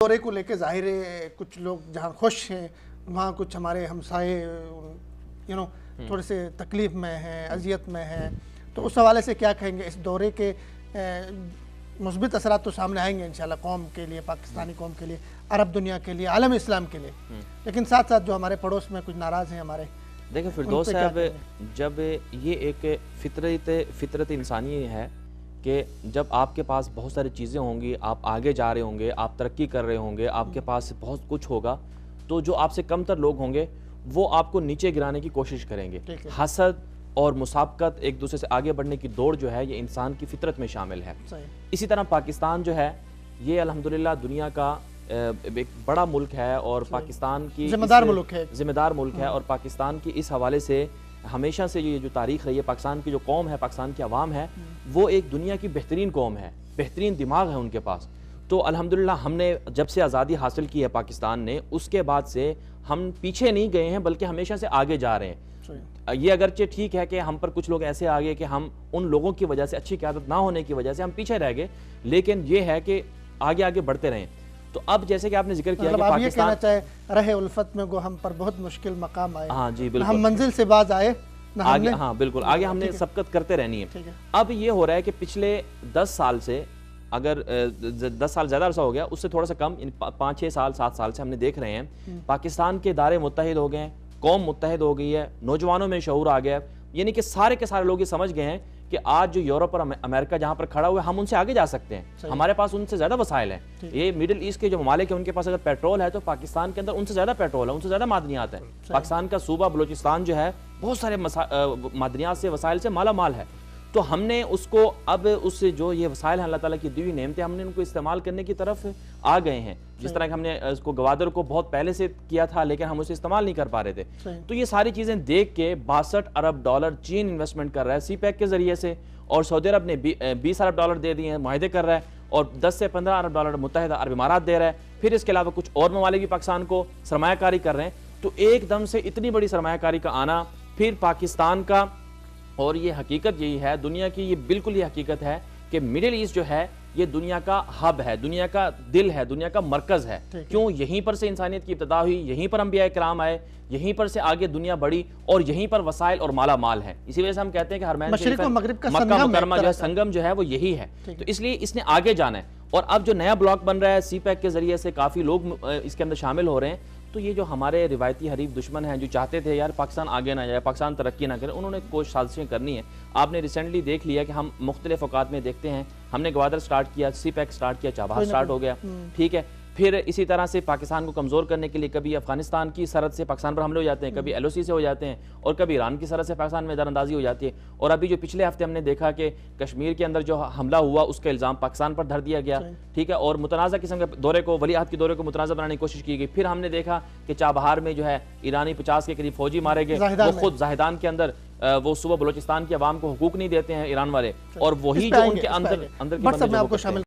दौरे को लेकर ज़ाहिर है कुछ लोग जहाँ खुश हैं वहाँ कुछ हमारे हमसाए थोड़े से तकलीफ़ में हैं, अजियत में हैं, तो उस हवाले से क्या कहेंगे? इस दौरे के मुस्बित असरात तो सामने आएंगे इंशाल्लाह कौम के लिए, पाकिस्तानी कौम के लिए, अरब दुनिया के लिए, आलम इस्लाम के लिए, लेकिन साथ साथ जो हमारे पड़ोस में कुछ नाराज़ हैं हमारे। देखिए फिरदौस साहब, जब ये एक फितरत इंसानी है कि जब आपके पास बहुत सारी चीज़ें होंगी, आप आगे जा रहे होंगे, आप तरक्की कर रहे होंगे, आपके पास बहुत कुछ होगा, तो जो आपसे कमतर लोग होंगे वो आपको नीचे गिराने की कोशिश करेंगे। हसद और मुसाबकत, एक दूसरे से आगे बढ़ने की दौड़ जो है ये इंसान की फितरत में शामिल है। इसी तरह पाकिस्तान जो है ये अल्हम्दुलिल्लाह दुनिया का एक बड़ा मुल्क है और पाकिस्तान की ज़िम्मेदार मुल्क है और पाकिस्तान की इस हवाले से हमेशा से ये जो तारीख़ रही है, पाकिस्तान की जो कौम है, पाकिस्तान की आवाम है, वो एक दुनिया की बेहतरीन कौम है, बेहतरीन दिमाग है उनके पास। तो अल्हम्दुलिल्लाह हमने जब से आज़ादी हासिल की है पाकिस्तान ने, उसके बाद से हम पीछे नहीं गए हैं बल्कि हमेशा से आगे जा रहे हैं। ये अगरचे ठीक है कि हम पर कुछ लोग ऐसे आ गए कि हम उन लोगों की वजह से, अच्छी क़यादत ना होने की वजह से हम पीछे रह गए, लेकिन ये है कि आगे आगे बढ़ते रहें। तो अब जैसे कि आपने जिक्र किया कि पाकिस्तान, ये कहना चाहे रहे उल्फत में गो हम पर बहुत मुश्किल मकाम आए। हाँ जी बिल्कुल, हम मंजिल से बाज आए आगे, हाँ बिल्कुल, आगे हमने सबकत करते रहनी है। अब ये हो रहा है कि पिछले 10 साल से, अगर 10 साल ज़्यादा अरसा हो गया, उससे थोड़ा सा कम, इन 5-6 साल 7 साल से हमने देख रहे हैं पाकिस्तान के इदारे मुत्तहिद हो गए हैं, कौम मुत्तहिद हो गई है, नौजवानों में शऊर आ गया, यानी कि सारे के सारे लोग ये समझ गए हैं कि आज जो यूरोप और अमेरिका जहाँ पर खड़ा हुआ है, हम उनसे आगे जा सकते हैं, हमारे पास उनसे ज़्यादा वसाइल हैं। ये मिडिल ईस्ट के जो ममालिक हैं उनके पास अगर पेट्रोल है तो पाकिस्तान के अंदर उनसे ज़्यादा पेट्रोल है, उनसे ज़्यादा मादनियात है। पाकिस्तान का सूबा बलूचिस्तान जो है बहुत सारे मादनियात से, वसाइल से माला माल है। तो हमने उसको अब उससे जो ये वसाइल हैं अल्लाह ताला की दी हुई नेमतें, हमने उनको इस्तेमाल करने की तरफ आ गए हैं। जिस तरह कि हमने उसको गवादर को बहुत पहले से किया था लेकिन हम उसे इस्तेमाल नहीं कर पा रहे थे। तो ये सारी चीज़ें देख के 62 अरब डॉलर चीन इन्वेस्टमेंट कर रहा है CPEC के जरिए से, और सऊदी अरब ने 20 अरब डॉलर दे दिए हैं, मुआहदे कर रहा है, और 10 से 15 अरब डॉलर मुत्तहिदा अरब इमारात दे रहा है। फिर इसके अलावा कुछ और ममालिक भी पाकिस्तान को सरमायाकारी कर रहे हैं। तो एकदम से इतनी बड़ी सरमायाकारी का आना, फिर पाकिस्तान का, और ये हकीकत यही है दुनिया की, ये बिल्कुल ये हकीकत है कि मिडिल ईस्ट जो है ये दुनिया का हब है, दुनिया का दिल है, दुनिया का मरकज है। क्यों? यहीं पर से इंसानियत की इब्तिदा हुई, यहीं पर अंबिया किराम आए, यहीं पर से आगे दुनिया बढ़ी, और यहीं पर वसाइल और माला माल है। इसी वजह से हम कहते हैं कि हरमैन शरीफ मक्का मुकर्रमा जो है, संगम जो है वो यही है। तो इसलिए इसने आगे जाना है। और अब जो नया ब्लॉक बन रहा है CPEC के जरिए से, काफ़ी लोग इसके अंदर शामिल हो रहे हैं। तो ये जो हमारे रिवायती हरीफ दुश्मन हैं, जो चाहते थे यार पाकिस्तान आगे ना जाए, पाकिस्तान तरक्की ना करे, उन्होंने कोई साजिशें करनी है। आपने रिसेंटली देख लिया कि हम मुख्तलिफ औकात में देखते हैं, हमने गवादर स्टार्ट किया, CPEC स्टार्ट किया, चाबहार स्टार्ट हो गया, ठीक है। फिर इसी तरह से पाकिस्तान को कमज़ोर करने के लिए कभी अफगानिस्तान की सरहद से पाकिस्तान पर हमले हो जाते हैं, कभी LOC से हो जाते हैं, और कभी ईरान की सरहद से पाकिस्तान में दरअंदाजी हो जाती है। और अभी जो पिछले हफ्ते हमने देखा कि कश्मीर के अंदर जो हमला हुआ उसका इल्ज़ाम पाकिस्तान पर धर दिया गया, ठीक है। और मुतनाज़ा किस्म के दौरे को, वली अहद के दौरे को मुतनाज़ा बनाने की कोशिश की गई। फिर हमने देखा कि चाबहार में जो है ईरानी 50 के करीब फौजी मारे गए, वो खुद जाहिदान के अंदर वो सुबह बलूचिस्तान की आवाम को हुकूक नहीं देते हैं ईरान वाले, और वही जो उनके अंदर की